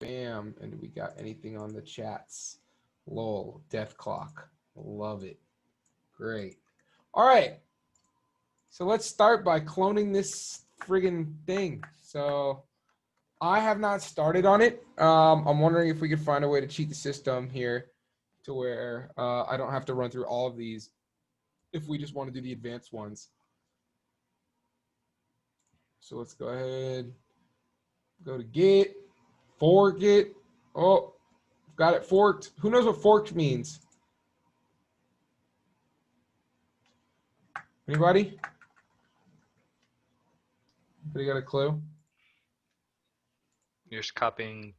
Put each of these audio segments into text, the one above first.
Bam. And we got anything on the chats? Lol. Death clock. Love it. Great. All right. So let's start by cloning this friggin' thing. So I have not started on it. I'm wondering if we could find a way to cheat the system here to where I don't have to run through all of these if we just want to do the advanced ones. So let's go ahead, go to Git, fork it. Oh, got it forked. Who knows what forked means? Anybody? Anybody got a clue? You're just copying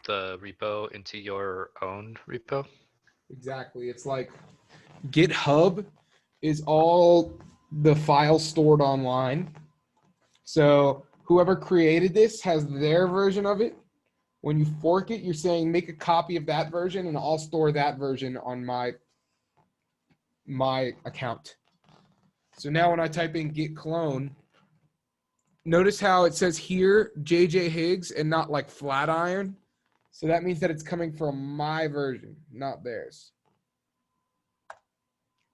the repo into your own repo. Exactly. It's like GitHub is all the files stored online. So whoever created this has their version of it. When you fork it, you're saying make a copy of that version and I'll store that version on my account. So now when I type in git clone, notice how it says here JJ Higgs and not like Flatiron. So that means that it's coming from my version, not theirs.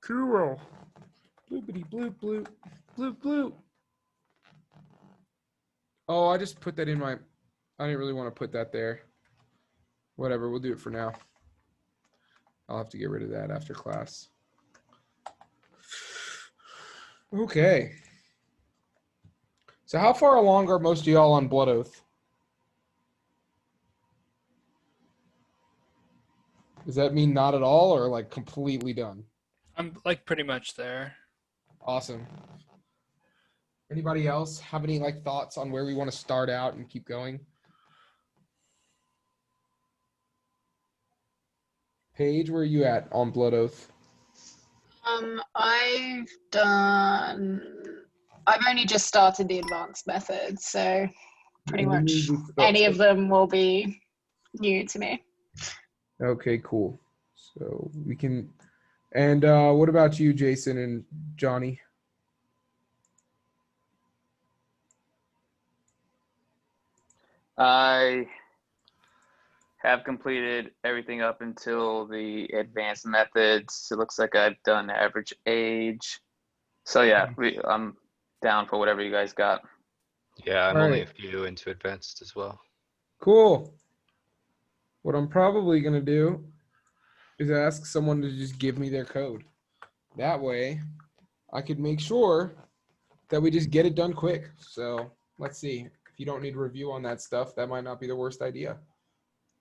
Cool. Bloopity bloop bloop bloop bloop. Oh, I just put that in my, I didn't really want to put that there. Whatever, we'll do it for now. I'll have to get rid of that after class. Okay. So how far along are most of y'all on Bloodoath? Does that mean not at all or like completely done? I'm like pretty much there. Awesome. Anybody else have any like thoughts on where we want to start out and keep going? Paige, where are you at on Bloodoath? I've only just started the advanced methods, so pretty much Oh, any of them will be new to me. okay, cool. So we can, and what about you, Jason and Johnny? I have completed everything up until the advanced methods. It looks like I've done average age. So yeah, I'm down for whatever you guys got. Yeah, I'm All only right. a few into advanced as well. Cool. What I'm probably going to do is ask someone to just give me their code. That way I could make sure that we just get it done quick. So let's see. If you don't need a review on that stuff, that might not be the worst idea.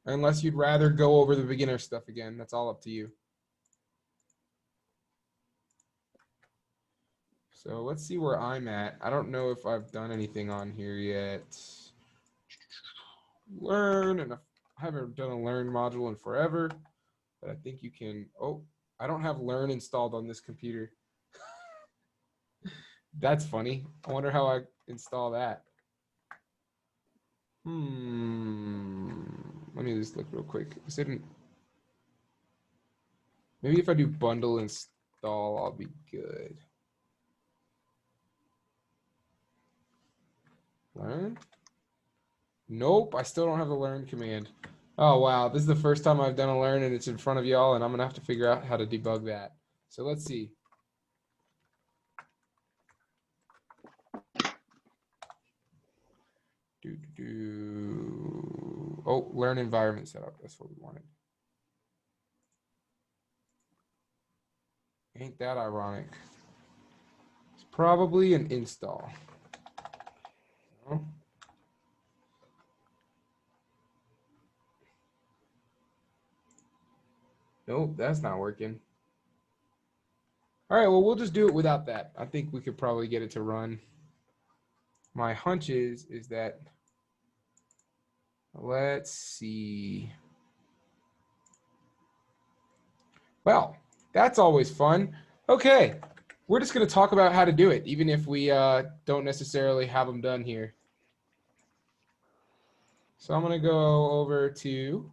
Unless you'd rather go over the beginner stuff again. That's all up to you. So let's see where I'm at. I don't know if I've done anything on here yet. Learn, and I haven't done a learn module in forever, but I think you can. Oh, I don't have learn installed on this computer. That's funny. I wonder how I install that. Let me just look real quick. Maybe if I do bundle install, I'll be good. Learn? Nope, I still don't have the learn command. Oh, wow. This is the first time I've done a learn and it's in front of y'all, and I'm going to have to figure out how to debug that. So let's see. Oh, learn environment setup. That's what we wanted. Ain't that ironic? It's probably an install. No? Nope, that's not working. All right, well, we'll just do it without that. I think we could probably get it to run. My hunch is that, let's see. Well, that's always fun. Okay, we're just going to talk about how to do it, even if we don't necessarily have them done here. So I'm going to go over to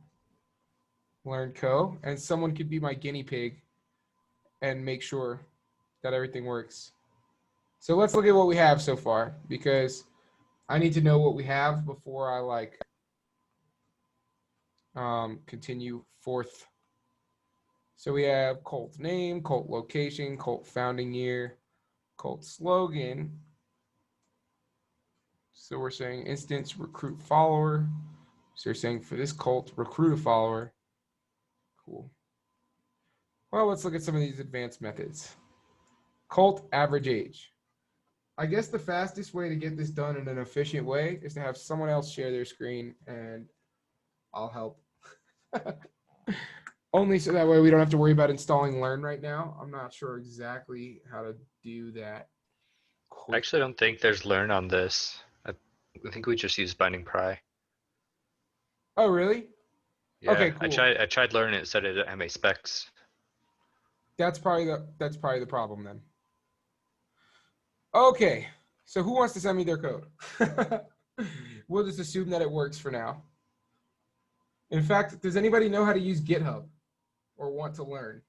Learn Co, and someone could be my guinea pig and make sure that everything works. So let's look at what we have so far, because I need to know what we have before I Continue fourth. So we have cult name, cult location, cult founding year, cult slogan. So we're saying instance recruit follower. So you're saying for this cult, recruit a follower. Cool. Well, let's look at some of these advanced methods. Cult average age. I guess the fastest way to get this done in an efficient way is to have someone else share their screen and I'll help. Only so that way we don't have to worry about installing Learn right now. I'm not sure exactly how to do that. I actually don't think there's learn on this. I think we just use binding pry. Oh, really? Yeah, Okay, cool. I tried learn it said it didn't have any specs. That's probably the problem then. Okay, so who wants to send me their code? We'll just assume that it works for now. In fact, does anybody know how to use GitHub or want to learn?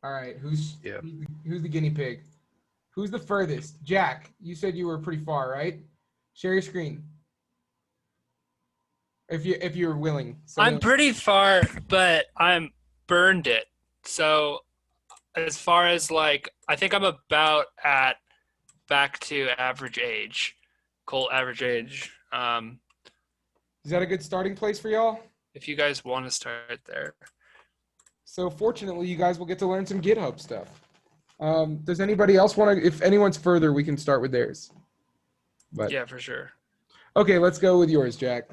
All right, who's the guinea pig? Who's the furthest? Jack, you said you were pretty far, right? Share your screen. If you're willing. I'm pretty far, but I'm burned it. So as far as like, I think I'm about at back to average age, cult average age. Is that a good starting place for y'all? If you guys want to start there. So fortunately, you guys will get to learn some GitHub stuff. Does anybody else want to, if anyone's further, we can start with theirs. But Yeah, for sure. okay, let's go with yours, Jack.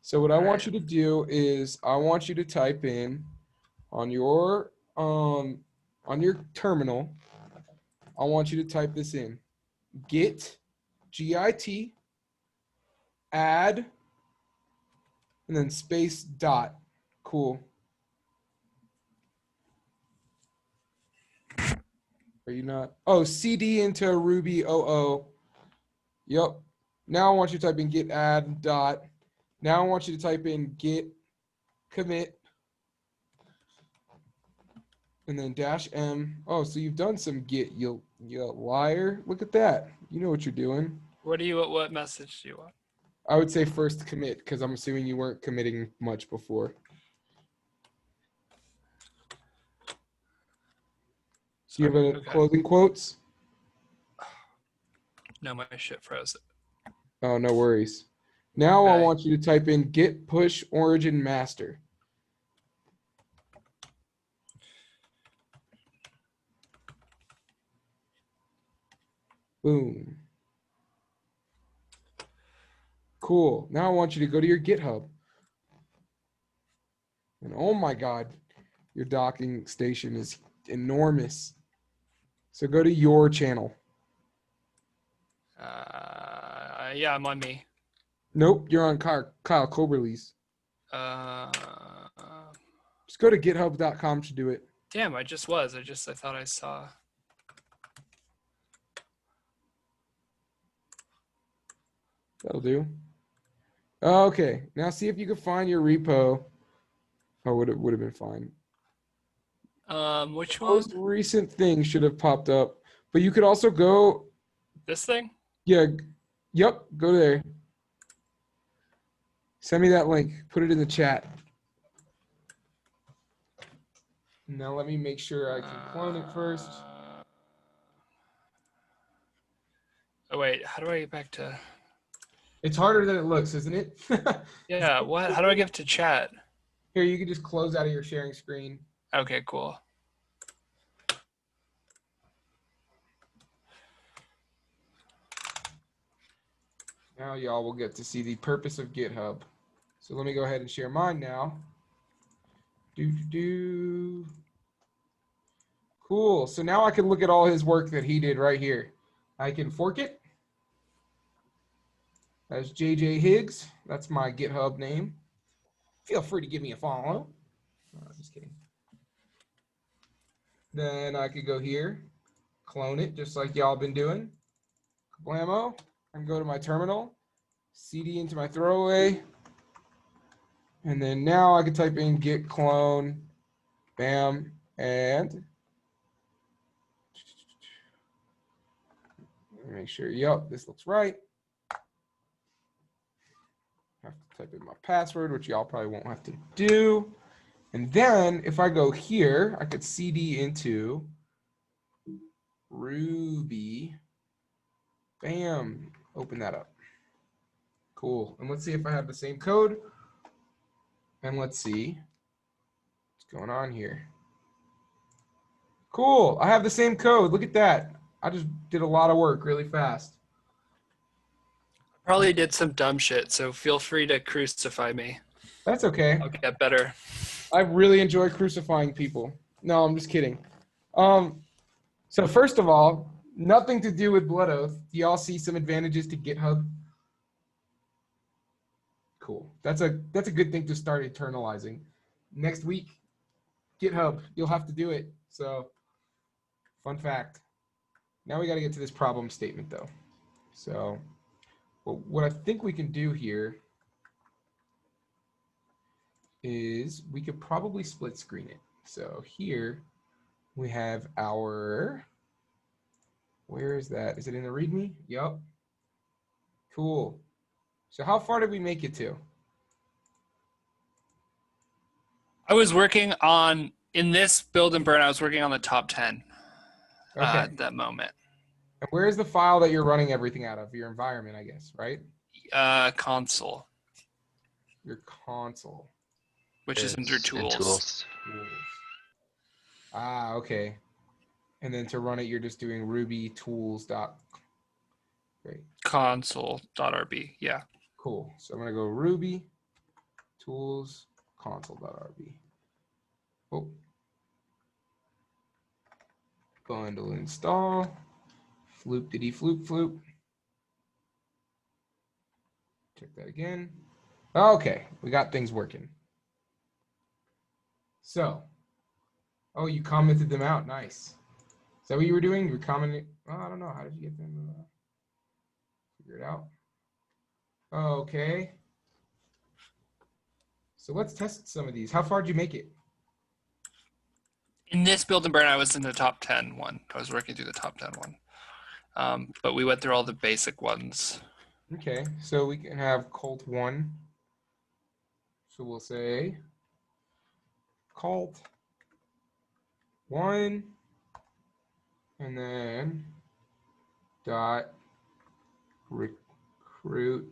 So what I want Alright. you to do is I want you to type in on your terminal, I want you to type this in. Git, G-I-T, add, and then space dot. Cool. Are you not? Oh, CD into Ruby OO. Yep. Now I want you to type in git add dot. Now I want you to type in git commit. And then -m. Oh, so you've done some git, you liar. Look at that. You know what you're doing. What message do you want? I would say first commit because I'm assuming you weren't committing much before. Do you have any closing quotes? No, my shit froze. Oh, no worries. Now I Okay. want you to type in git push origin master. Boom. Cool. Now I want you to go to your GitHub. And oh my God, your docking station is enormous. So go to your channel. Yeah, I'm on me. Nope, you're on Kyle Koberly's. Uh, Just go to github.com to do it. damn, I just was. I thought I saw. That'll do. Okay, now see if you can find your repo. Oh, would have been fine. Which one? Most recent thing should have popped up, but you could also go. This thing? Yeah, yep, go there. Send me that link. Put it in the chat. Now let me make sure I can clone it first. Oh wait, how do I get back to? It's harder than it looks, isn't it? Yeah, what? How do I get to chat? Here, you can just close out of your sharing screen. Okay, cool. Now y'all will get to see the purpose of GitHub. So let me go ahead and share mine now. Cool. So now I can look at all his work that he did right here. I can fork it. That's JJ Higgs. That's my GitHub name. Feel free to give me a follow. No, just kidding. Then I could go here, clone it just like y'all been doing. Blammo. And go to my terminal, CD into my throwaway. And then now I can type in git clone, bam, and make sure, yep, this looks right. Have to type in my password, which y'all probably won't have to do. And then if I go here, I could CD into Ruby. Bam, open that up. Cool. And let's see if I have the same code. And let's see what's going on here. Cool. I have the same code. Look at that. I just did a lot of work really fast. Probably did some dumb shit, so feel free to crucify me. That's okay. I'll get better. I really enjoy crucifying people. No, I'm just kidding. So first of all, nothing to do with Bloodoath. Do y'all see some advantages to GitHub? Cool. That's a good thing to start internalizing. Next week, GitHub, you'll have to do it. So, fun fact. Now we got to get to this problem statement though. So, what I think we can do here is we could probably split screen it. So here we have our, where is that? Is it in the README? Yup. Cool. So how far did we make it to? I was working on, in this build and burn, I was working on the top 10 Okay. at that moment. And where is the file that you're running everything out of? Your environment, I guess, right? Console, Your console. which is under It's in tools. tools. Tools. Ah, okay. And then to run it, you're just doing ruby tools dot. Great. Console.rb, yeah. Cool. So I'm going to go ruby tools console.rb. Oh. Bundle install. Floop diddy floop floop. Check that again. Okay, we got things working. So, oh, you commented them out. Nice. Is that what you were doing? You were commenting. Oh, I don't know. How did you get them? Figure it out. Okay. So let's test some of these. How far did you make it? In this build and burn, I was in the top 10 one. I was working through the top 10 one. But we went through all the basic ones. Okay, so we can have cult 1. So we'll say cult 1 and then dot recruit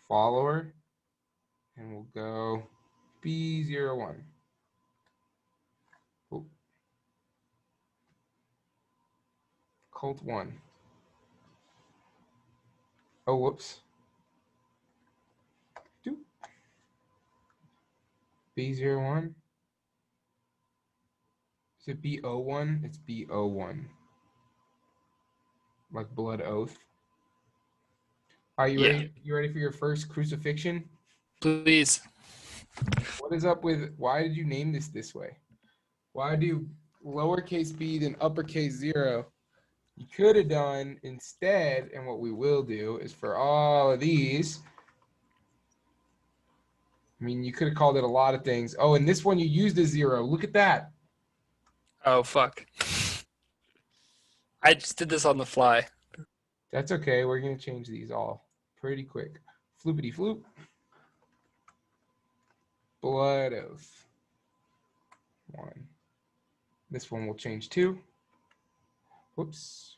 follower, and we'll go B01. Oh. Cult 1. Oh, whoops. Doop. B01. Is it B01? It's B01. Like Bloodoath. Are you ready? You ready for your first crucifixion? Please. What is up with, why did you name this way? Why do lowercase b then uppercase 0? You could have done instead, and what we will do is for all of these, I mean, you could have called it a lot of things. Oh, and this one you used a 0. Look at that. Oh, fuck. I just did this on the fly. That's okay. We're going to change these all pretty quick. Floopity floop. Bloodoath. 1. This one will change 2. Whoops.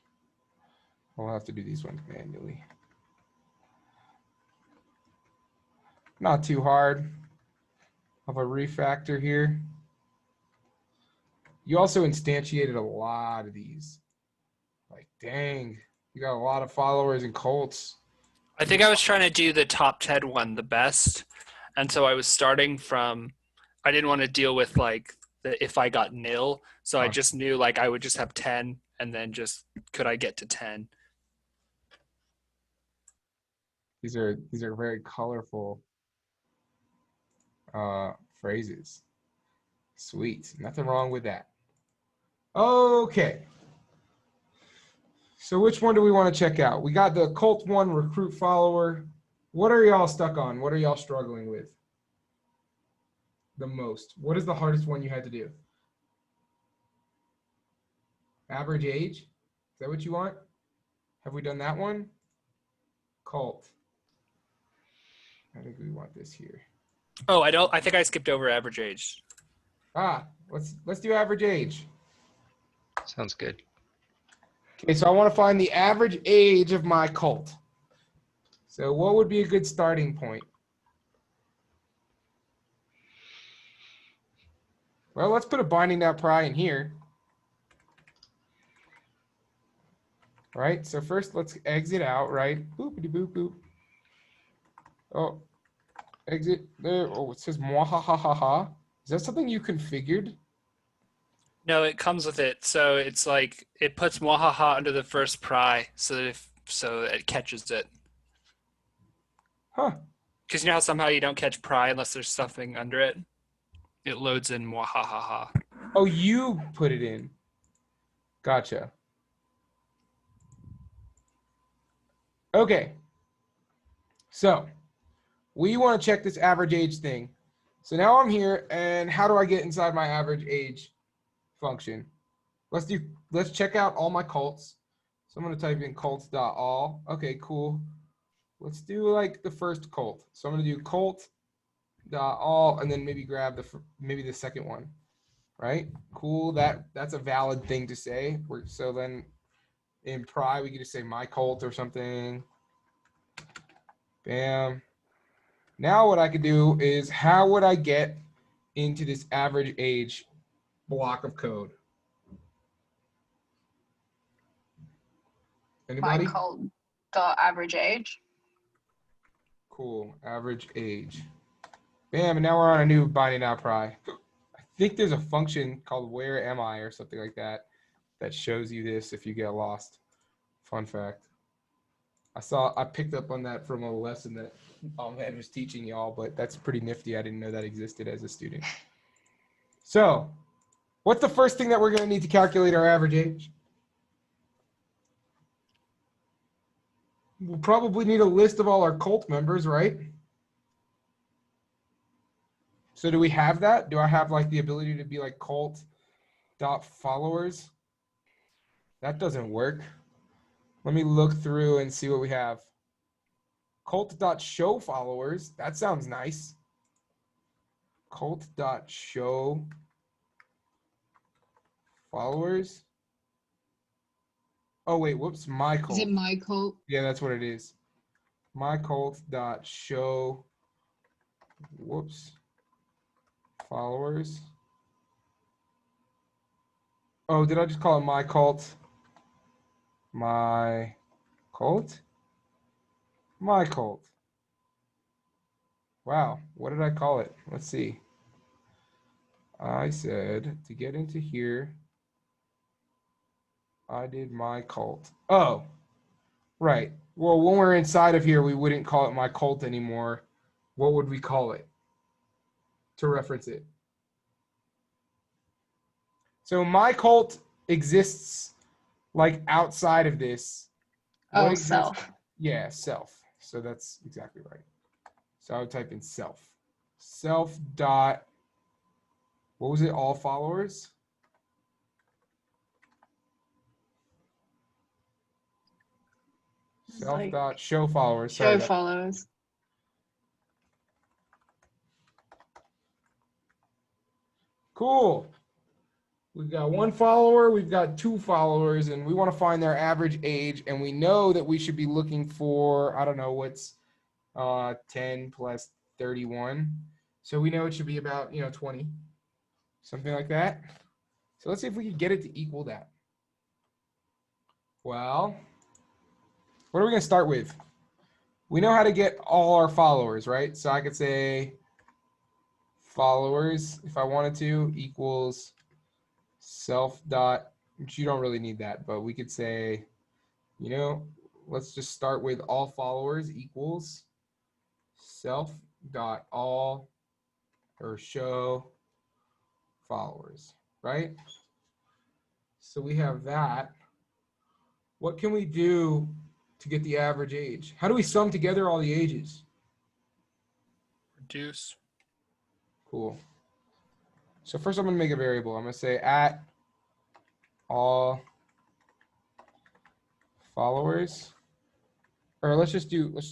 I'll have to do these ones manually. Not too hard of a refactor here. You also instantiated a lot of these. Like, dang, you got a lot of followers and cults. I think I was trying to do the top 10 one the best. And so I was starting from, I didn't want to deal with like the if I got nil. So I just knew like I would just have 10 and then just could I get to 10. These are very colorful phrases. Sweet. Nothing wrong with that. Okay. So which one do we want to check out? We got the cult 1 recruit follower. What are y'all stuck on? What are y'all struggling with the most? What is the hardest one you had to do? Average age? Is that what you want? Have we done that one? Cult. I think we want this here. Oh, I don't. I think I skipped over average age. Let's do average age. Sounds good. Okay, so I want to find the average age of my cult. So what would be a good starting point? Well, let's put a binding.pry in here. Right, so first let's exit out, right? Boopity boop boop. Oh, exit there. Oh, it says mwahahaha. Is that something you configured? No, it comes with it. So it's like it puts Mwahaha under the first pry, so that so it catches it. Huh. Because you know how somehow you don't catch pry unless there's something under it. It loads in Mwahaha. Oh, you put it in. Gotcha. Okay. So we want to check this average age thing. So now I'm here, and how do I get inside my average age function? Let's check out all my cults. So I'm going to type in cults.all. Okay, cool. Let's do like the first cult. So I'm going to do cult.all and then maybe grab the second one. Right? Cool. That's a valid thing to say. So then in pry we could just say my cult or something. Bam. Now what I could do is how would I get into this average age block of code? Anybody? My cult dot average age. Cool. Average age. Bam. And now we're on a new binding.pry. I think there's a function called where am I or something like that that shows you this if you get lost. Fun fact. I picked up on that from a lesson that Ed was teaching y'all, but that's pretty nifty. I didn't know that existed as a student. So, what's the first thing that we're going to need to calculate our average age? We'll probably need a list of all our cult members, right? So do we have that? Do I have like the ability to be like cult.followers? That doesn't work. Let me look through and see what we have. Cult.show followers. That sounds nice. Cult.show followers. Oh, wait, whoops. My cult. Is it my cult? Yeah, that's what it is. My cult.show. Whoops. Followers. Oh, did I just call it my cult? My cult? My cult. Wow, what did I call it? Let's see. I said to get into here, I did my cult. Oh, right. Well, when we're inside of here, we wouldn't call it my cult anymore. What would we call it to reference it? So my cult exists like outside of this. What Oh, exists? self. Yeah, self. So that's exactly right. So I would type in self. Self dot, what was it? All followers? Self Like dot show followers. show Sorry, followers. cool. We've got one follower, we've got two followers, and we want to find their average age. And we know that we should be looking for, I don't know, what's 10 plus 31. So we know it should be about, 20, something like that. So let's see if we can get it to equal that. Well, what are we going to start with? We know how to get all our followers, right? So I could say followers, if I wanted to, equals self dot, which you don't really need that, but we could say, let's just start with all followers equals self dot all or show followers, right? So we have that. What can we do to get the average age? How do we sum together all the ages? Reduce. Cool. So first I'm going to make a variable. I'm going to say at all followers, or let's just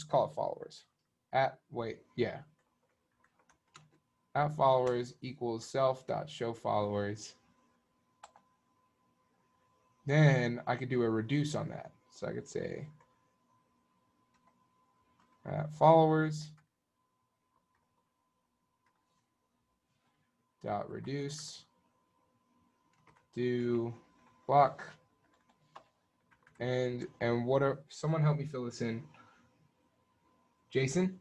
call it followers. At followers equals self.showFollowers. Then I could do a reduce on that. So I could say at followers dot reduce do block and what are someone help me fill this in. Jason?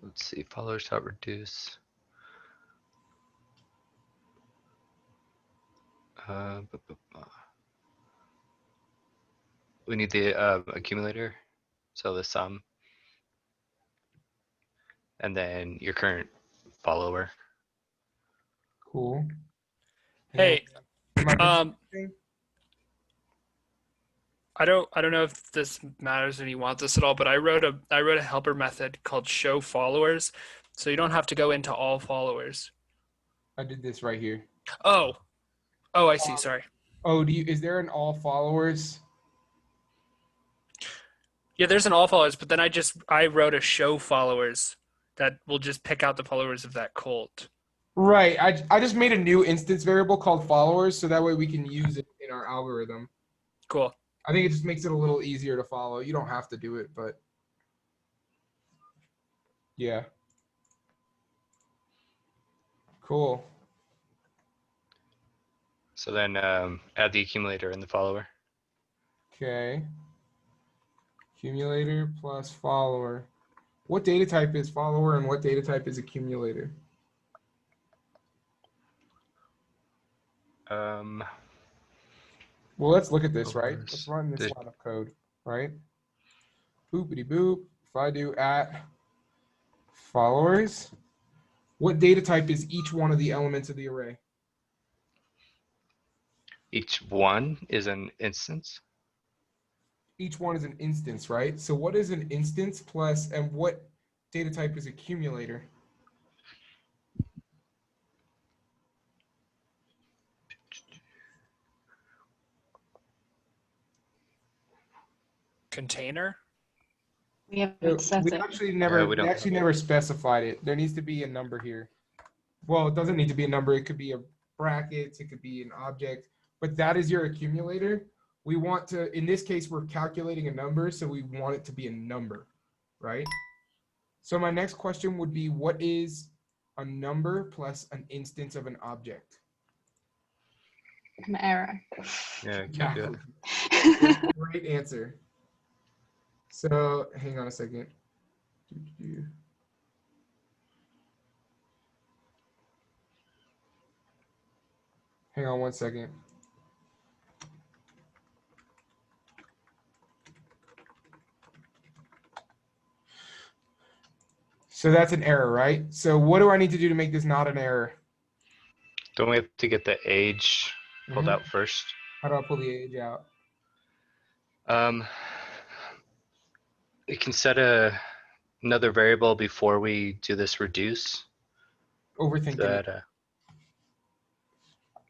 Let's see, followers dot reduce. We need the accumulator, so the sum, and then your current follower. Cool. Hey, Am I missing um, anything? I don't know if this matters and you want this at all, but I wrote a helper method called show followers, so you don't have to go into all followers. I did this right here. Oh, I see. Sorry. Oh, is there an all followers? Yeah, there's an all followers, but then I wrote a show followers that will just pick out the followers of that cult. Right. I just made a new instance variable called followers, so that way we can use it in our algorithm. Cool. I think it just makes it a little easier to follow. You don't have to do it, but yeah. Cool. So then add the accumulator and the follower. Okay. Accumulator plus follower. What data type is follower and what data type is accumulator? Well, let's look at this, right? Let's run this line of code, right? Boopity boop. If I do at followers, what data type is each one of the elements of the array? Each one is an instance. Each one is an instance, right? So what is an instance plus, and what data type is accumulator? Container? We haven't set We it. actually never, we don't. we actually never specified it. There needs to be a number here. Well, it doesn't need to be a number. It could be a bracket. It could be an object. But that is your accumulator. We want to, in this case, we're calculating a number, so we want it to be a number, right? So my next question would be, what is a number plus an instance of an object? An error. Yeah, can't do it. Exactly. Great answer. So hang on a second. Hang on one second. So that's an error, right? So what do I need to do to make this not an error? Don't we have to get the age pulled Mhm. out first? How do I pull the age out? We can set another variable before we do this reduce. Overthinking That it.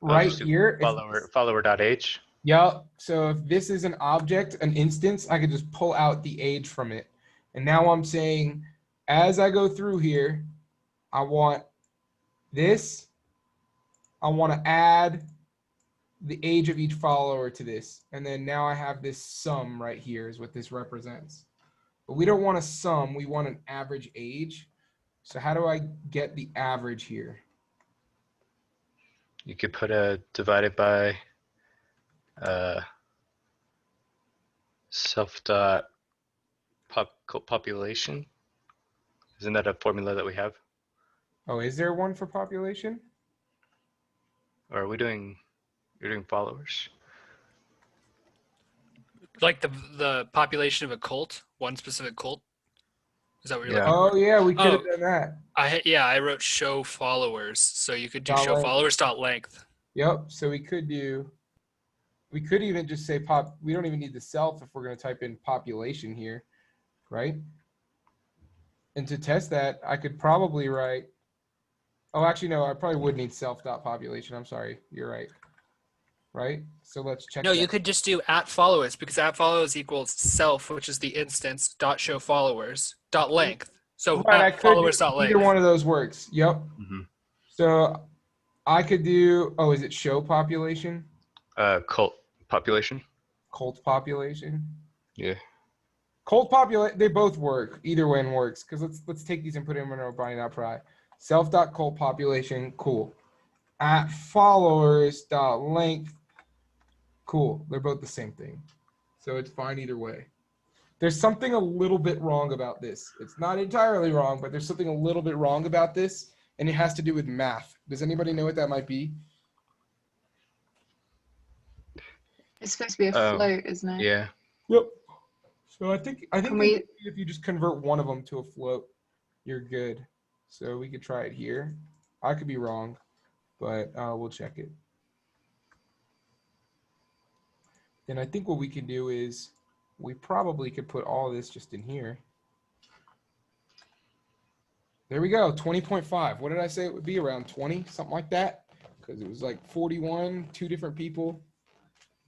Right just do here. follower dot age. Yep. So if this is an object, an instance, I could just pull out the age from it. And now I'm saying, as I go through here, I want this. I want to add the age of each follower to this. And then now I have this sum right here is what this represents. But we don't want a sum. We want an average age. So how do I get the average here? You could put a divided by self dot population. Isn't that a formula that we have? Oh, is there one for population? Or are we doing, you're doing followers? Like the population of a cult, one specific cult? Is that what you're Yeah. looking for? Oh yeah, we could have Oh. done that. I wrote show followers, so you could do Dot show length. followers dot length. Yep. So we could even just say pop. We don't even need the self if we're going to type in population here, right? And to test that, I could probably write. Oh, actually, no. I probably would need self.population. I'm sorry. You're right. right? So let's check No, that. you could just do @followers because @followers equals self, which is the instance, .show followers, .length. So Right, I could do @followers either .length. one of those works. Yep. Hmm. So I could do, oh, is it show population? Cult population. Cult population? Yeah. Cult population, they both work. Either one works. Because let's take these and put them in our binding.pry. Self.cult population, cool. @followers.length, cool. They're both the same thing. So it's fine either way. There's something a little bit wrong about this. It's not entirely wrong, but there's something a little bit wrong about this, and it has to do with math. Does anybody know what that might be? It's supposed to be a Oh, float, isn't it? Yeah. Yep. So I think Can we- if you just convert one of them to a float, you're good. So we could try it here. I could be wrong, but we'll check it. And I think what we can do is we probably could put all this just in here. There we go, 20.5. What did I say it would be? Around 20, something like that? Because it was like 41, 2 different people.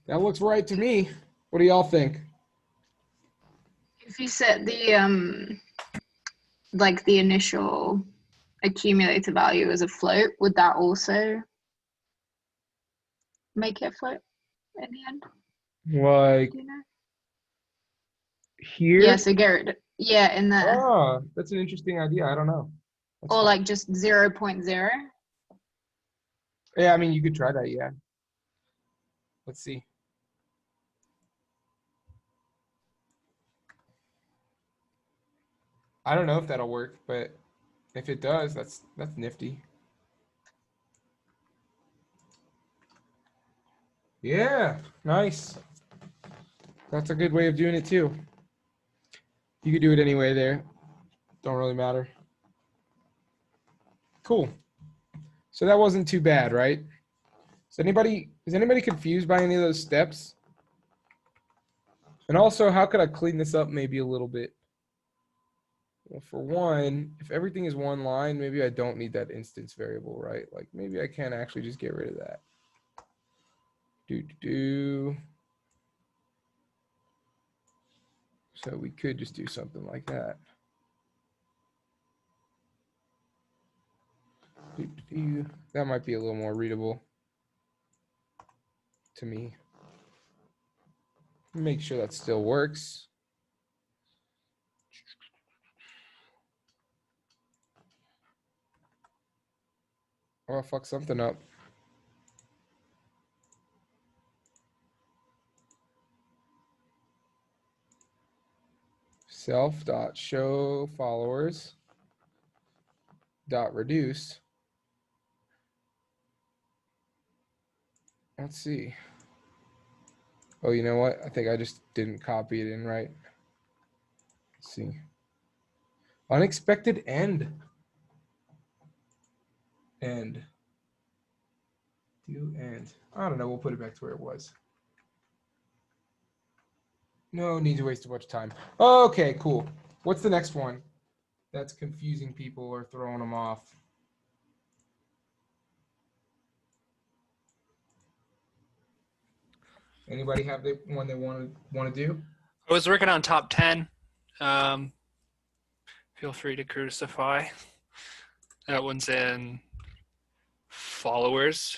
That looks right to me. What do y'all think? If you set the like the initial accumulator value as a float, would that also make it a float in the end? Like Do you know? here? Yeah, so get rid. Yeah, in there. Oh, that's an interesting idea. I don't know. That's Or fine. like just 0.0. Yeah, I mean, you could try that, yeah. Let's see. I don't know if that'll work, but if it does, that's nifty. Yeah, nice. That's a good way of doing it too. You could do it anyway there. Don't really matter. Cool. So that wasn't too bad, right? Is anybody confused by any of those steps? And also, how could I clean this up maybe a little bit? Well, for one, if everything is one line, maybe I don't need that instance variable, right? Like maybe I can actually just get rid of that. So we could just do something like that. That might be a little more readable to me. Make sure that still works. Oh, I fucked something up. Self.show followers dot reduce. Let's see. Oh, you know what? I think I just didn't copy it in right. Let's see. Unexpected end. End. Do end. I don't know. We'll put it back to where it was. No need to waste too much time. Okay, cool. What's the next one that's confusing people or throwing them off? Anybody have the one they want to do? I was working on top 10. Feel free to crucify. That one's in followers.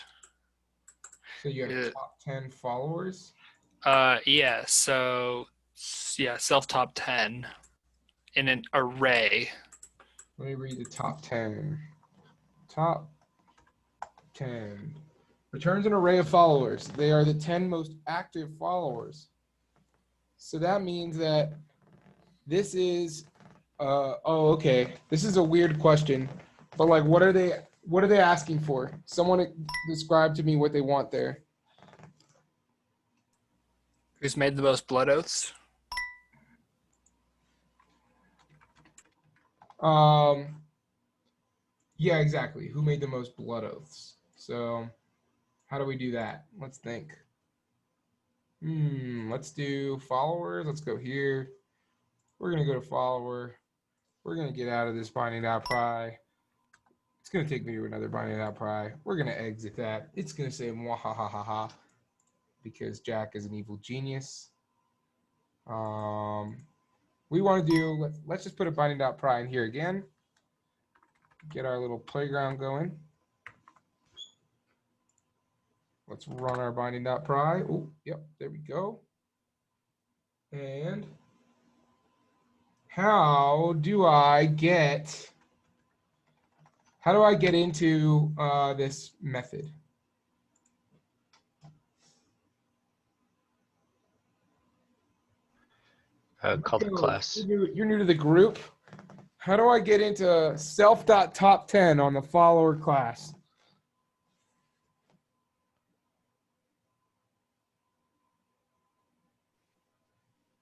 So you have Yeah. top 10 followers. Yeah. So yeah, self top 10 in an array. Let me read the top 10. Top 10. Returns an array of followers. They are the 10 most active followers. So that means that this is, oh, okay. This is a weird question, but like, what are they asking for? Someone describe to me what they want there. Who's made the most blood oaths? Yeah, exactly. Who made the most blood oaths? So how do we do that? Let's think. Let's do followers. Let's go here. We're going to go to follower. We're going to get out of this binding.pry. It's going to take me to another binding.pry. We're going to exit that. It's going to say mwahahaha. because Jack is an evil genius. We want to do, let's just put a binding.pry in here again. Get our little playground going. Let's run our binding.pry. Oh, yep, there we go. And how do I get into this method? Call the class. You're new to the group. How do I get into self.top10 on the follower class?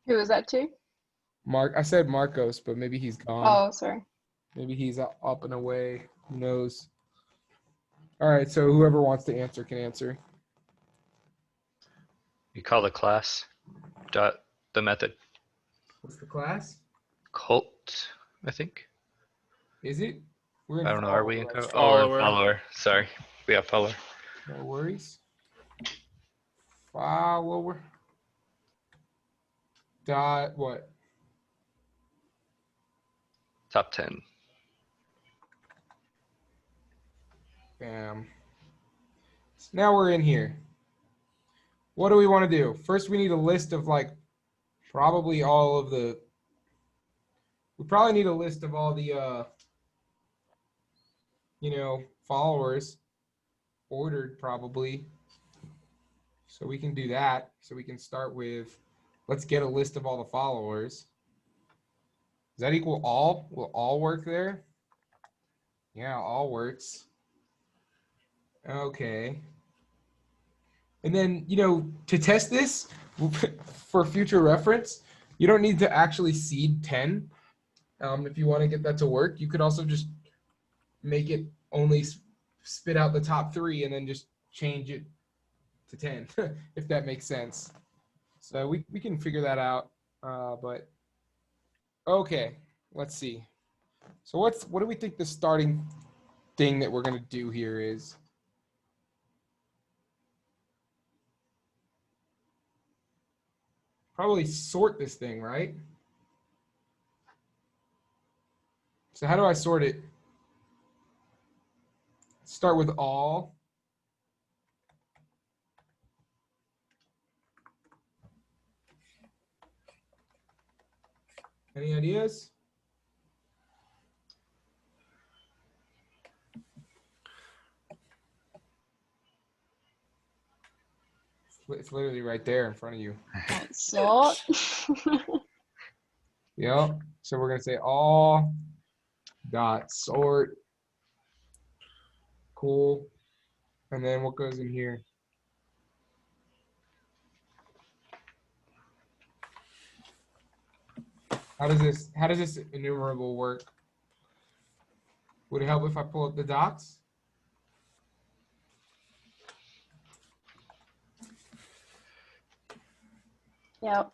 Who was that to? Mark, I said Marcos, but maybe he's gone. Oh, sorry. Maybe he's up and away. Who knows? All right, so whoever wants to answer can answer. You call the class dot the method. What's the class? Cult, I think. Is it? We're in I don't know. Are we in follower, right? Follower. follower? Sorry. We have follower. No worries. Follower. Dot what? Top 10. Bam. So now we're in here. What do we want to do? First, we need a list of like probably all of the. We probably need a list of all the followers ordered probably. So we can do that. So we can start with, let's get a list of all the followers. Does that equal all? Will all work there? Yeah, all works. Okay. And then, to test this for future reference, you don't need to actually seed 10. If you want to get that to work, you could also just make it only spit out the top 3 and then just change it to 10, if that makes sense. So we can figure that out. But okay, let's see. So what do we think the starting thing that we're going to do here is? Probably sort this thing, right? So how do I sort it? Start with all. Any ideas? It's literally right there in front of you. Sort. Yep. So we're going to say all dot sort. Cool. And then what goes in here? How does this enumerable work? Would it help if I pull up the docs? Yep.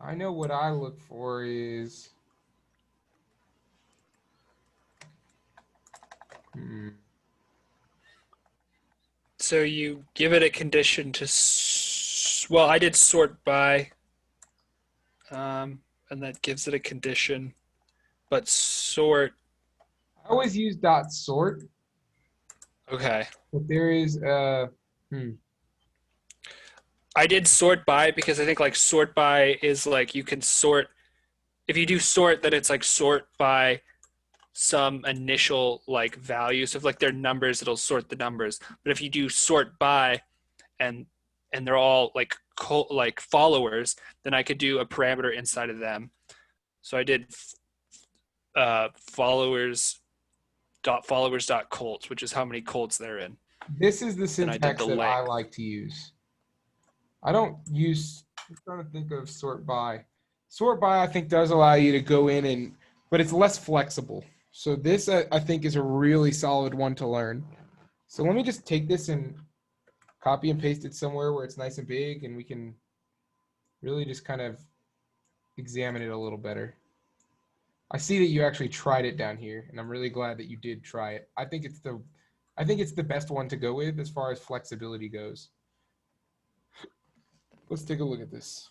I know what I look for is So you give it a condition to, well, I did sort by, and that gives it a condition, but sort. I always use dot sort, Okay. but there is I did sort by because I think like sort by is like you can sort. If you do sort, then it's like sort by some initial like value. So if like they're numbers, it'll sort the numbers. But if you do sort by, and they're all like followers, then I could do a parameter inside of them. So I did followers dot colts, which is how many colts they're in. this is the And I did syntax the that I length. like to use. I don't use, I'm trying to think of sort by. Sort by I think does allow you to go in but it's less flexible. So this I think is a really solid one to learn. So let me just take this and copy and paste it somewhere where it's nice and big and we can really just kind of examine it a little better. I see that you actually tried it down here, and I'm really glad that you did try it. I think it's the best one to go with as far as flexibility goes. Let's take a look at this.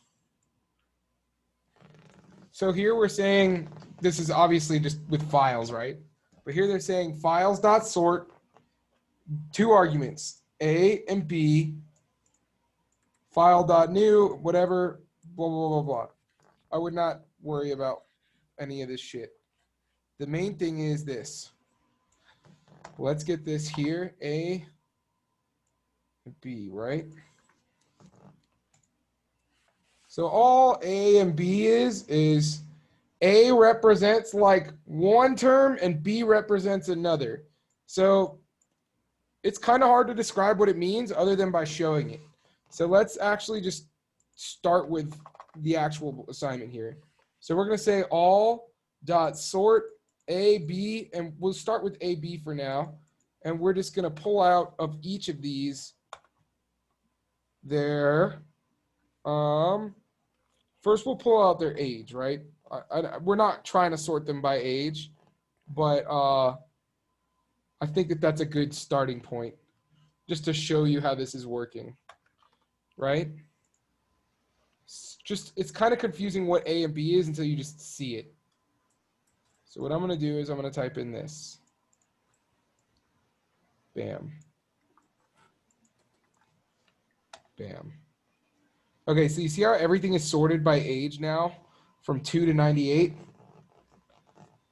So here we're saying this is obviously just with files, right? But here they're saying files.sort, two arguments, A and B, file.new, whatever, blah, blah, blah, blah. I would not worry about any of this shit. The main thing is this. Let's get this here, A and B, right? So all A and B is A represents like one term and B represents another. So it's kind of hard to describe what it means other than by showing it. So let's actually just start with the actual assignment here. So we're going to say all dot sort A, B, and we'll start with A, B for now. And we're just going to pull out of each of these their, first we'll pull out their age, right? We're not trying to sort them by age, but I think that that's a good starting point just to show you how this is working, right? It's kind of confusing what A and B is until you just see it. So what I'm going to do is I'm going to type in this. Bam. Bam. Okay, so you see how everything is sorted by age now from 2 to 98?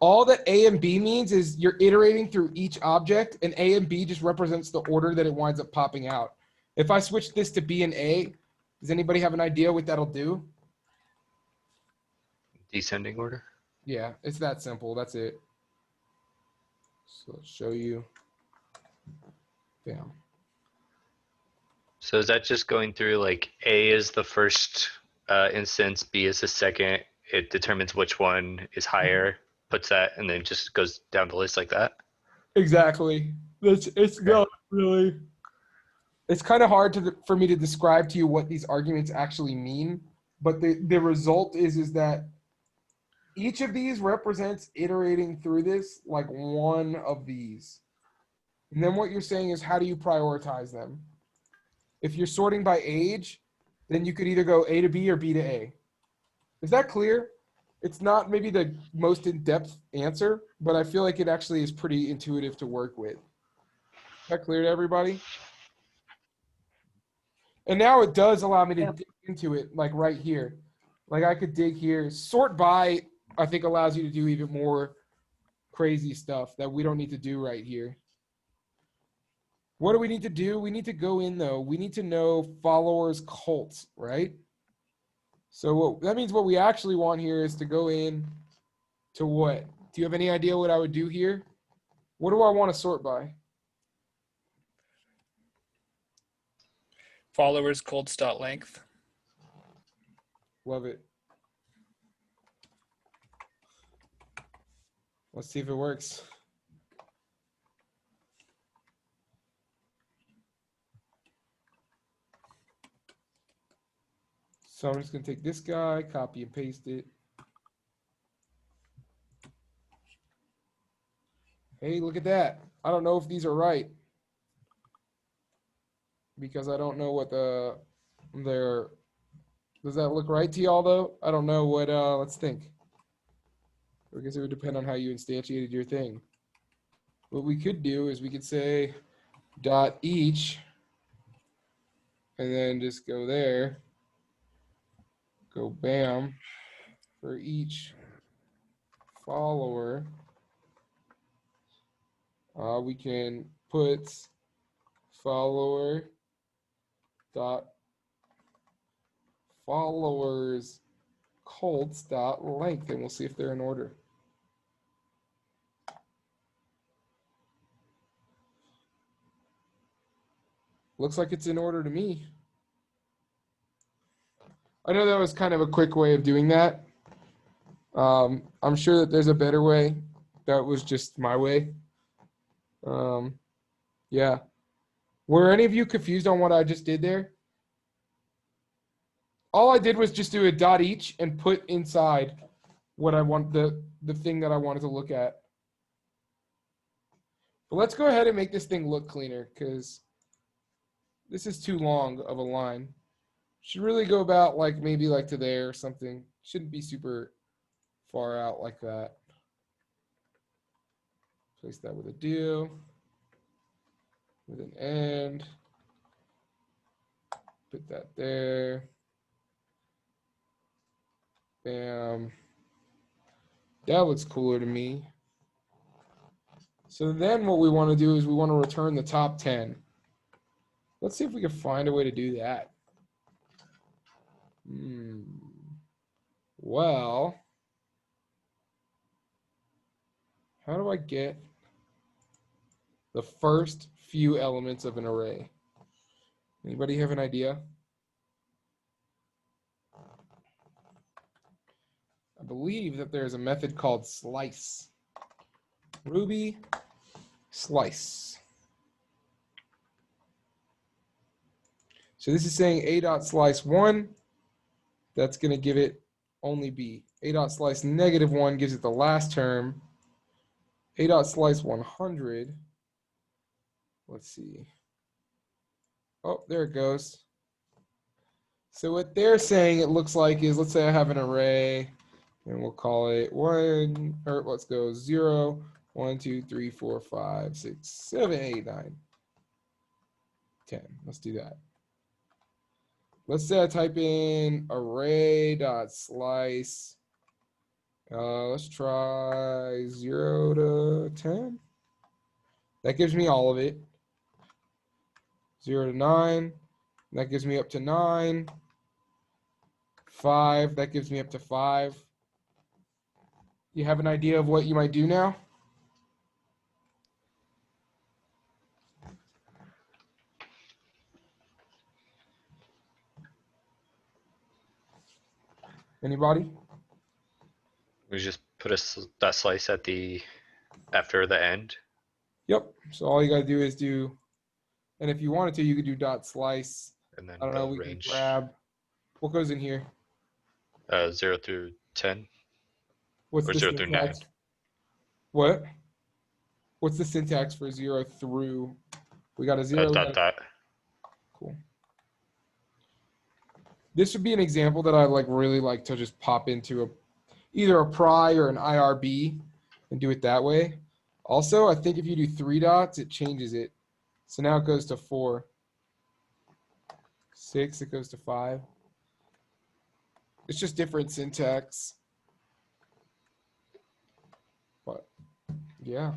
All that A and B means is you're iterating through each object, and A and B just represents the order that it winds up popping out. If I switch this to B and A, does anybody have an idea what that'll do? Descending order. Yeah, it's that simple. That's it. So let's show you. Bam. So is that just going through like A is the first instance, B is the second, it determines which one is higher, puts that, and then just goes down the list like that? Exactly. It's not really. It's kind of hard for me to describe to you what these arguments actually mean, but the result is that each of these represents iterating through this like one of these. And then what you're saying is how do you prioritize them? If you're sorting by age, then you could either go A to B or B to A. Is that clear? It's not maybe the most in-depth answer, but I feel like it actually is pretty intuitive to work with. Is that clear to everybody? And now it does allow me to dig into it, like right here. Like I could dig here. Sort by, I think, allows you to do even more crazy stuff that we don't need to do right here. What do we need to do? We need to go in, though. We need to know followers cults, right? So that means what we actually want here is to go in to what? Do you have any idea what I would do here? What do I want to sort by? Followers colds dot length. Love it. Let's see if it works. So I'm just going to take this guy, copy and paste it. Hey, look at that. I don't know if these are right because I don't know what their, does that look right to y'all though? I don't know what, let's think. I guess it would depend on how you instantiated your thing. What we could do is we could say dot each and then just go there. Go bam for each follower. We can put follower dot followers cults dot length, and we'll see if they're in order. Looks like it's in order to me. I know that was kind of a quick way of doing that. I'm sure that there's a better way. That was just my way. Yeah. Were any of you confused on what I just did there? all I did was just do a dot each and put inside what I want, the thing that I wanted to look at. But let's go ahead and make this thing look cleaner because this is too long of a line. Should really go about like maybe like to there or something. Shouldn't be super far out like that. Place that with a do, with an end. Put that there. Bam. That looks cooler to me. So then what we want to do is we want to return the top 10. Let's see if we can find a way to do that. Well, how do I get the first few elements of an array? Anybody have an idea? I believe that there's a method called slice. Ruby slice. So this is saying a.slice1. That's going to give it only b. A.slice -1 gives it the last term. A.slice 100. Let's see. Oh, there it goes. So what they're saying it looks like is, let's say I have an array, and we'll call it 1, or let's go 0, 1, 2, 3, 4, 5, 6, 7, 8, 9, 10. Let's do that. Let's say I type in array.slice. Let's try 0 to 10. That gives me all of it. 0 to 9. That gives me up to 9. 5. That gives me up to 5. You have an idea of what you might do now? Anybody? We just put that slice at after the end. Yep. So all you gotta do is do, and if you wanted to, you could do dot slice. And then I don't know. the We range. can grab what goes in here. 0 through 10. What's Or the 0 through 9. syntax? What? What's the syntax for 0 through? We got a 0. Dot. Cool. This would be an example that I really like to just pop into either a pry or an IRB and do it that way. Also, I think if you do 3 dots, it changes it. So now it goes to 4. 6, it goes to 5. It's just different syntax. But yeah.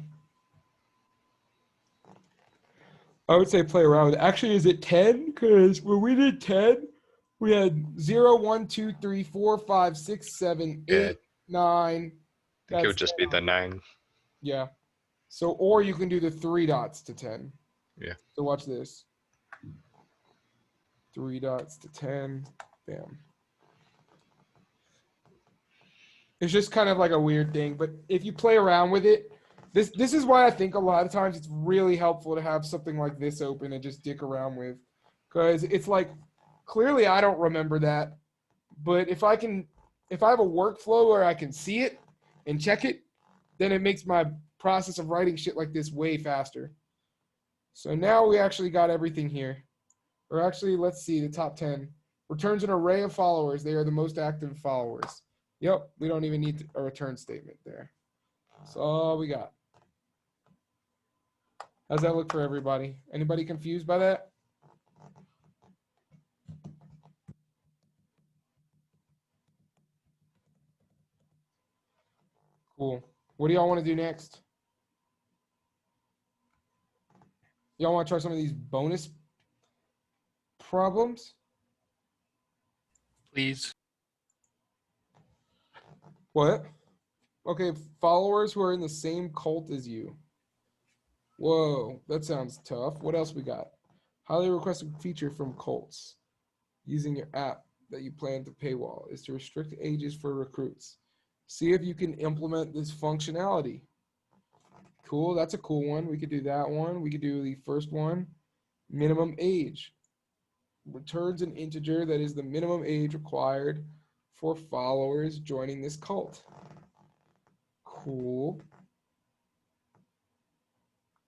I would say play around with it. Actually, is it 10? Because when we did 10, we had 0, 1, 2, 3, 4, 5, 6, 7, 8, 9. I think it would just be the 9. Yeah. So, or you can do the 3 dots to 10. Yeah. So watch this. 3 dots to 10. Bam. It's just kind of like a weird thing, but if you play around with it, this is why I think a lot of times it's really helpful to have something like this open and just dick around with, because it's like, clearly I don't remember that, but if I have a workflow where I can see it and check it, then it makes my process of writing shit like this way faster. So now we actually got everything here. Or actually, let's see, the top 10. Returns an array of followers. They are the most active followers. Yep, we don't even need a return statement there. That's all we got. How's that look for everybody? Anybody confused by that? Cool. What do y'all want to do next? Y'all want to try some of these bonus problems? Please. What? Okay, followers who are in the same cult as you. Whoa, that sounds tough. What else we got? Highly requested feature from cults using your app that you plan to paywall is to restrict ages for recruits. See if you can implement this functionality. Cool, that's a cool one. We could do that one. We could do the first one, minimum age. returns an integer that is the minimum age required for followers joining this cult. Cool.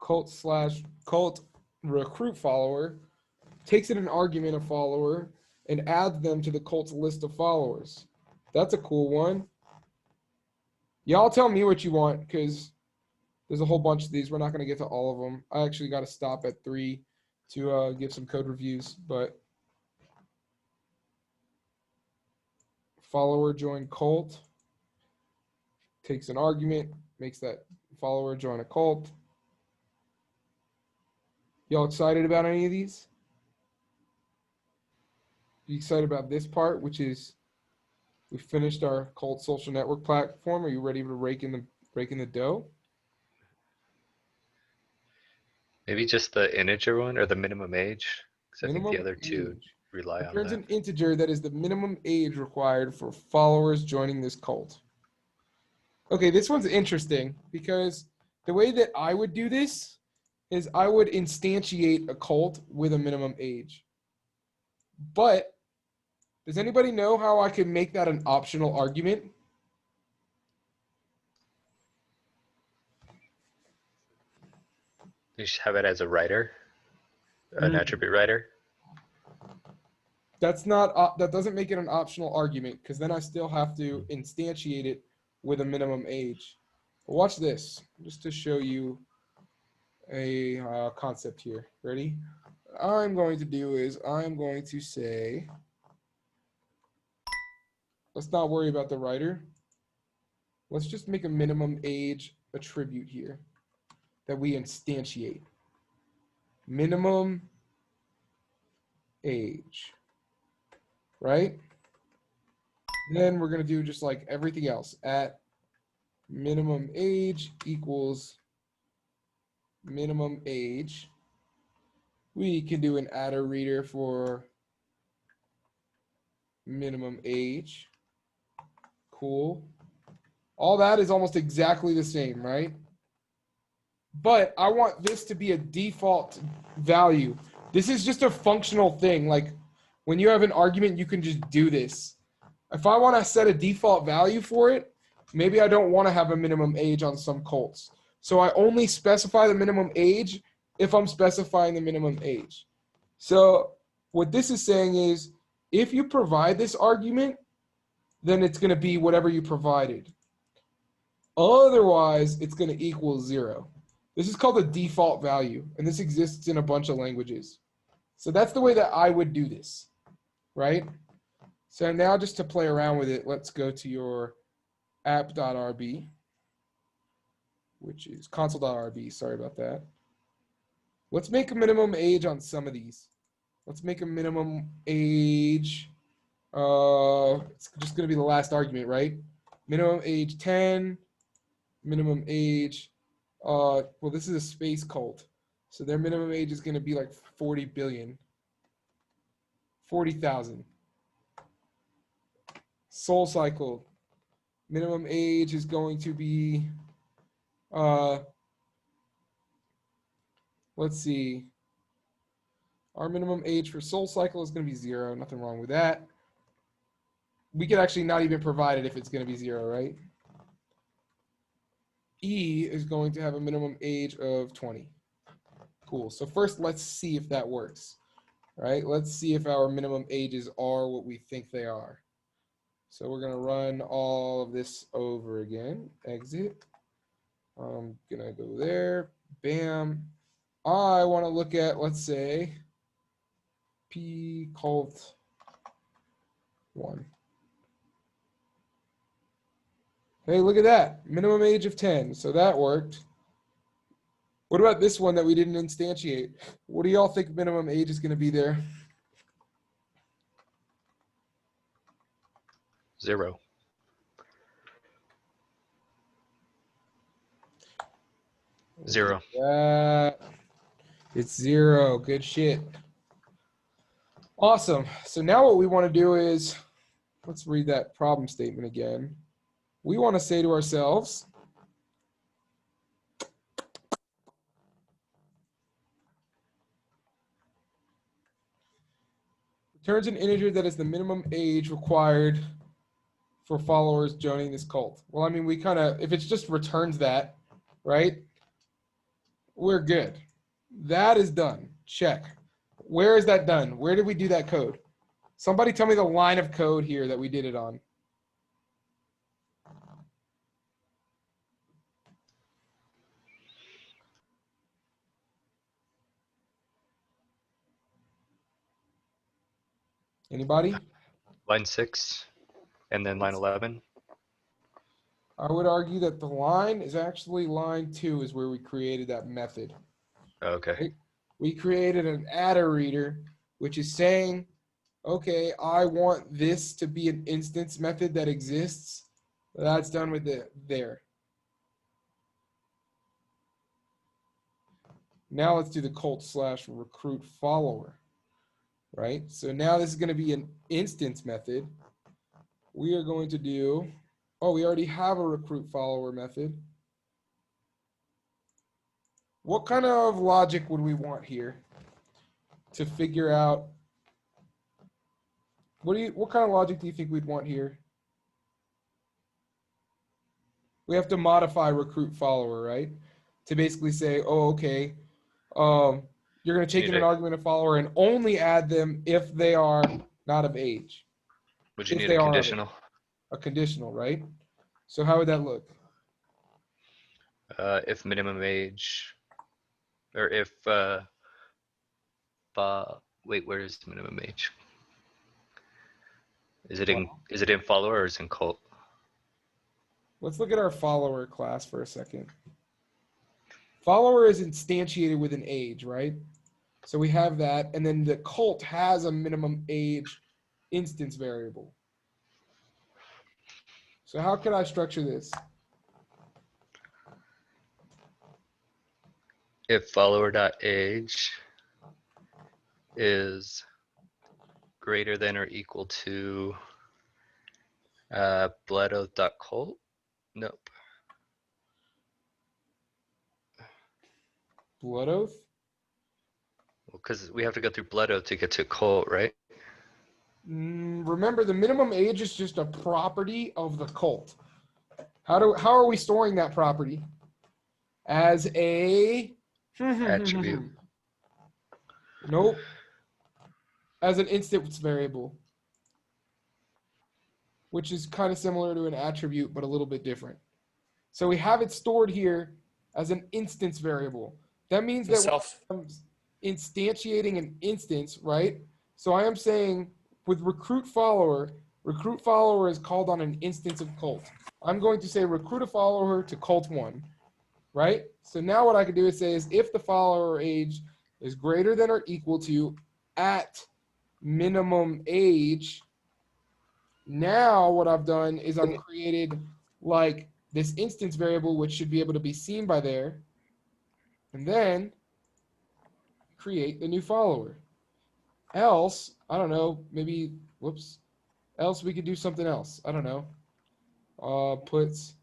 Cult recruit follower takes in an argument of follower and adds them to the cult's list of followers. That's a cool one. Y'all tell me what you want, because there's a whole bunch of these. We're not going to get to all of them. I actually got to stop at 3 to give some code reviews, but follower join cult, takes an argument, makes that follower join a cult. Y'all excited about any of these? You excited about this part, which is we finished our cult social network platform? Are you ready to rake in the dough? Maybe just the integer one or the minimum age, because I think the Minimum other two age. rely on Returns that. an integer that is the minimum age required for followers joining this cult. Okay, this one's interesting because the way that I would do this is I would instantiate a cult with a minimum age. But does anybody know how I can make that an optional argument? You should have it as a writer, an attribute writer. That's not that doesn't make it an optional argument, because then I still have to instantiate it with a minimum age. But watch this, just to show you a concept here. Ready? What I'm going to do is I'm going to say, let's not worry about the writer. Let's just make a minimum age attribute here that we instantiate. Minimum age, right? Then we're going to do just like everything else. At minimum age equals minimum age. We can do an adder reader for minimum age. Cool. All that is almost exactly the same, right? But I want this to be a default value. This is just a functional thing. Like when you have an argument, you can just do this. If I want to set a default value for it, maybe I don't want to have a minimum age on some cults. So I only specify the minimum age if I'm specifying the minimum age. So what this is saying is, if you provide this argument, then it's going to be whatever you provided. Otherwise, it's going to equal 0. This is called a default value, and this exists in a bunch of languages. So that's the way that I would do this, right? So now just to play around with it, let's go to your app.rb, which is console.rb. Sorry about that. Let's make a minimum age on some of these. Let's make a minimum age. It's just going to be the last argument, right? Minimum age 10. Minimum age. Well, this is a space cult. So their minimum age is going to be like 40 billion. 40,000. Soul Cycle. Minimum age is going to be, let's see. Our minimum age for Soul Cycle is going to be 0. Nothing wrong with that. We could actually not even provide it if it's going to be 0, right? E is going to have a minimum age of 20. Cool. So first, let's see if that works, right? Let's see if our minimum ages are what we think they are. So we're going to run all of this over again. Exit. I'm going to go there. Bam. I want to look at, let's say, P cult 1. Hey, look at that. Minimum age of 10. So that worked. What about this one that we didn't instantiate? What do y'all think minimum age is going to be there? 0. Zero. It's 0. Good shit. Awesome. So now what we want to do is, let's read that problem statement again. We want to say to ourselves, Returns an integer that is the minimum age required for followers joining this cult. Well, I mean, we kind of, if it's just returns that, right? We're good. That is done. Check. Where is that done? Where did we do that code? Somebody tell me the line of code here that we did it on. Anybody? Line 6 and then line 11. I would argue that the line is actually line 2 is where we created that method. Okay. Right? We created an adder reader, which is saying, okay, I want this to be an instance method that exists. That's done with it there. Now let's do the cult/recruit follower, right? So now this is going to be an instance method. We are going to do, oh, we already have a recruit follower method. What kind of logic would we want here to figure out? What kind of logic do you think we'd want here? We have to modify recruit follower, right? To basically say, oh, okay, you're going to take in an argument of follower and only add them if they are not of age. Would you If need they a are of conditional? A conditional, right? So how would that look? If minimum age, or if wait, where is minimum age? Is it in follower or is it in cult? Let's look at our follower class for a second. Follower is instantiated with an age, right? So we have that, and then the cult has a minimum age instance variable. So how could I structure this? If follower.age is greater than or equal to Bloodoath.cult? Nope. Bloodoath? Well, because we have to go through Bloodoath to get to cult, right? Remember, the minimum age is just a property of the cult. How are we storing that property? As a Attribute. Nope. As an instance variable, which is kind of similar to an attribute, but a little bit different. So we have it stored here as an instance variable. That means that I'm instantiating an instance, right? So I am saying with recruit follower is called on an instance of cult. I'm going to say recruit a follower to cult1, right? So now what I can do is say is if the follower age is greater than or equal to at minimum age, now what I've done is I've created like this instance variable, which should be able to be seen by there, and then create the new follower. Else, I don't know, maybe, whoops, else we could do something else. I don't know. Puts,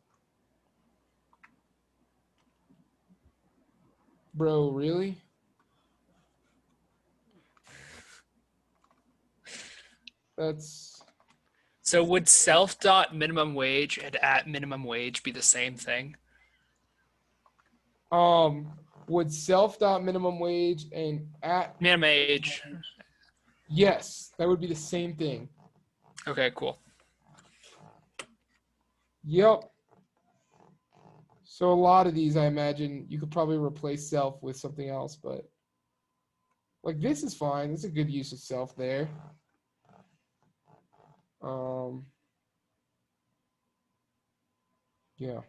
bro, really? That's. So would self.minimum wage and at minimum wage be the same thing? Would self.minimum wage and at Minimum age. Yes, that would be the same thing. Okay, cool. Yep. So a lot of these, I imagine, you could probably replace self with something else, but like this is fine. It's a good use of self there. Yeah.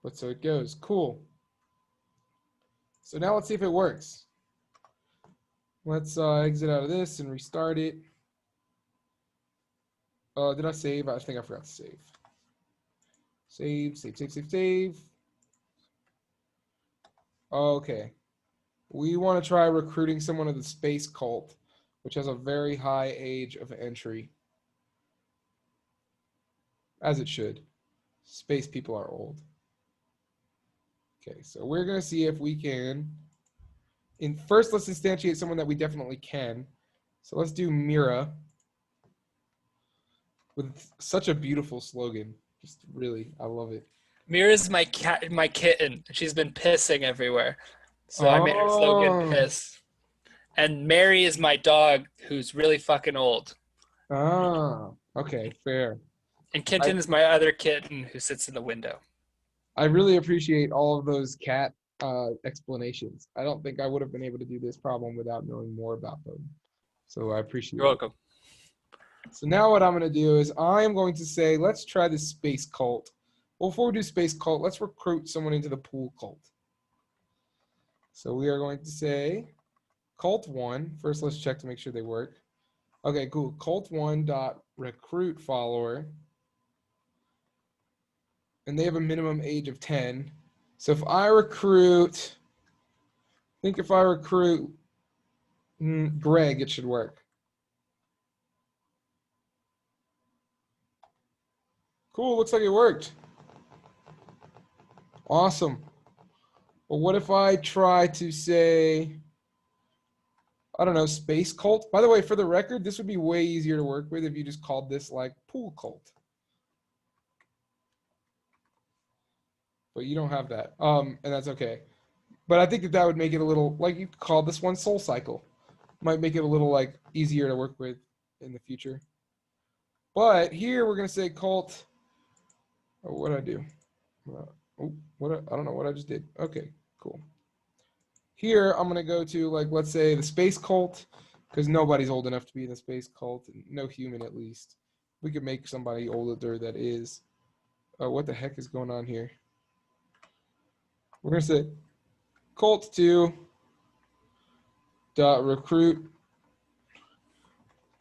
But so it goes. Cool. So now let's see if it works. Let's exit out of this and restart it. Did I save? I think I forgot to save. Save. Okay. We want to try recruiting someone of the space cult, which has a very high age of entry. As it should. Space people are old. Okay, so we're going to see if we can. First, let's instantiate someone that we definitely can. So let's do Mira with such a beautiful slogan. Just really, I love it. Mira's my cat, my kitten. She's been pissing everywhere, so I made her slogan "Piss." And Mary is my dog, who's really fucking old. Okay, fair. And Kenton is my other kitten who sits in the window. I really appreciate all of those cat explanations. I don't think I would have been able to do this problem without knowing more about them. So I appreciate You're it. welcome. So now what I'm going to do is I am going to say, let's try the space cult. Well, before we do space cult, let's recruit someone into the pool cult. So we are going to say cult 1. First, let's check to make sure they work. Okay, cool. Cult1 dot recruit follower. And they have a minimum age of 10. So if I recruit, I think if I recruit Greg, it should work. Cool, looks like it worked. Awesome. Well, what if I try to say, I don't know, space cult? By the way, for the record, this would be way easier to work with if you just called this like pool cult. But you don't have that, and that's okay. But I think that that would make it a little, like you could call this one Soul Cycle. Might make it a little like easier to work with in the future. But here we're gonna say cult. Oh, what did I do? I don't know what I just did. Okay, cool. Here I'm gonna go to like, let's say the space cult, because nobody's old enough to be in the space cult, no human at least. We could make somebody older that is. Oh, what the heck is going on here? We're gonna say cult 2 dot recruit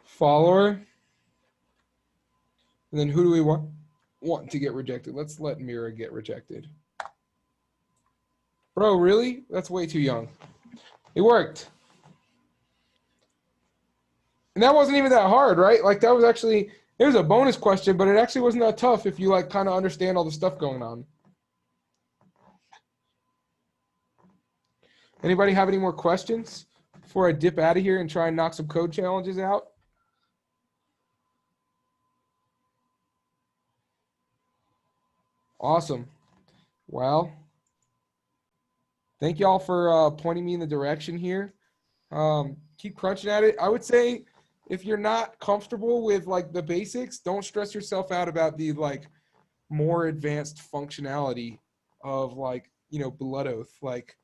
follower, and then who do we want to get rejected? Let's let Mira get rejected. Bro, really? That's way too young. It worked. And that wasn't even that hard, right? Like that was actually, it was a bonus question, but it actually wasn't that tough if you like kind of understand all the stuff going on. Anybody have any more questions before I dip out of here and try and knock some code challenges out? Awesome. Well, thank y'all for pointing me in the direction here. Keep crunching at it. I would say if you're not comfortable with like the basics, don't stress yourself out about the like more advanced functionality of like, you know, Bloodoath. Like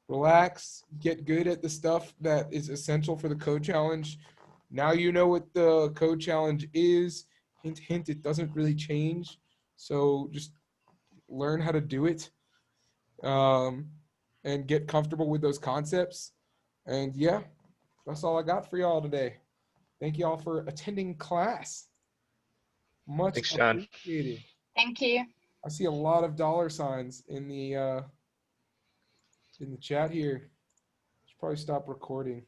relax, get good at the stuff that is essential for the code challenge. Now you know what the code challenge is. Hint, hint, it doesn't really change. So just learn how to do it and get comfortable with those concepts. And yeah, that's all I got for y'all today. Thank y'all for attending class. Much Thanks, John. appreciated. Thank you. I see a lot of $signs in the chat here. Should probably stop recording.